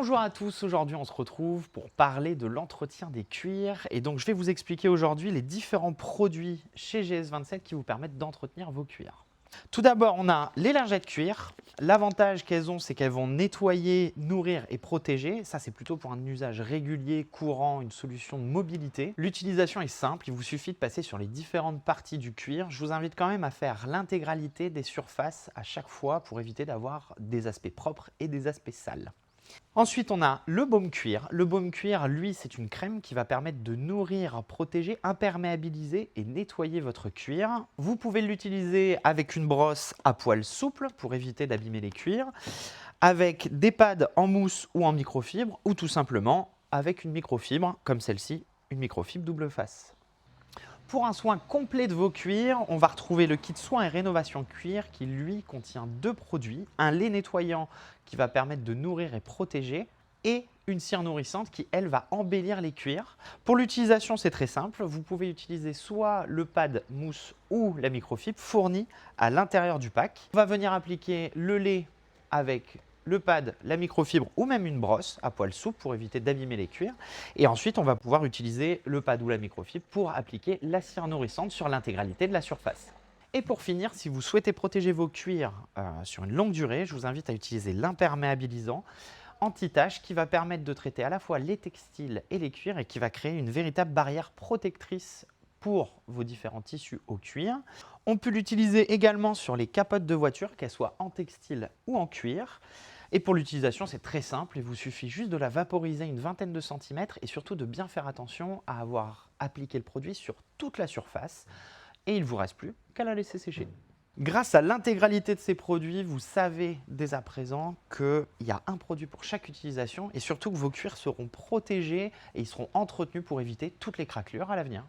Bonjour à tous, aujourd'hui on se retrouve pour parler de l'entretien des cuirs et donc je vais vous expliquer aujourd'hui les différents produits chez GS27 qui vous permettent d'entretenir vos cuirs. Tout d'abord, on a les lingettes cuir. L'avantage qu'elles ont, c'est qu'elles vont nettoyer, nourrir et protéger. Ça, c'est plutôt pour un usage régulier, courant, une solution de mobilité. L'utilisation est simple, il vous suffit de passer sur les différentes parties du cuir. Je vous invite quand même à faire l'intégralité des surfaces à chaque fois pour éviter d'avoir des aspects propres et des aspects sales. Ensuite, on a le baume cuir. Le baume cuir, lui, c'est une crème qui va permettre de nourrir, protéger, imperméabiliser et nettoyer votre cuir. Vous pouvez l'utiliser avec une brosse à poils souple pour éviter d'abîmer les cuirs, avec des pads en mousse ou en microfibre, ou tout simplement avec une microfibre, comme celle-ci, une microfibre double face. Pour un soin complet de vos cuirs, on va retrouver le kit soin et rénovation cuir qui lui contient deux produits, un lait nettoyant qui va permettre de nourrir et protéger et une cire nourrissante qui, elle, va embellir les cuirs. Pour l'utilisation, c'est très simple. Vous pouvez utiliser soit le pad mousse ou la microfibre fournie à l'intérieur du pack. On va venir appliquer le lait avec le pad, la microfibre ou même une brosse à poils souples pour éviter d'abîmer les cuirs. Et ensuite, on va pouvoir utiliser le pad ou la microfibre pour appliquer la cire nourrissante sur l'intégralité de la surface. Et pour finir, si vous souhaitez protéger vos cuirs sur une longue durée, je vous invite à utiliser l'imperméabilisant anti-tache qui va permettre de traiter à la fois les textiles et les cuirs et qui va créer une véritable barrière protectrice pour vos différents tissus au cuir. On peut l'utiliser également sur les capotes de voiture, qu'elles soient en textile ou en cuir. Et pour l'utilisation, c'est très simple. Il vous suffit juste de la vaporiser une vingtaine de centimètres et surtout de bien faire attention à avoir appliqué le produit sur toute la surface. Et il ne vous reste plus qu'à la laisser sécher. Grâce à l'intégralité de ces produits, vous savez dès à présent qu'il y a un produit pour chaque utilisation et surtout que vos cuirs seront protégés et ils seront entretenus pour éviter toutes les craquelures à l'avenir.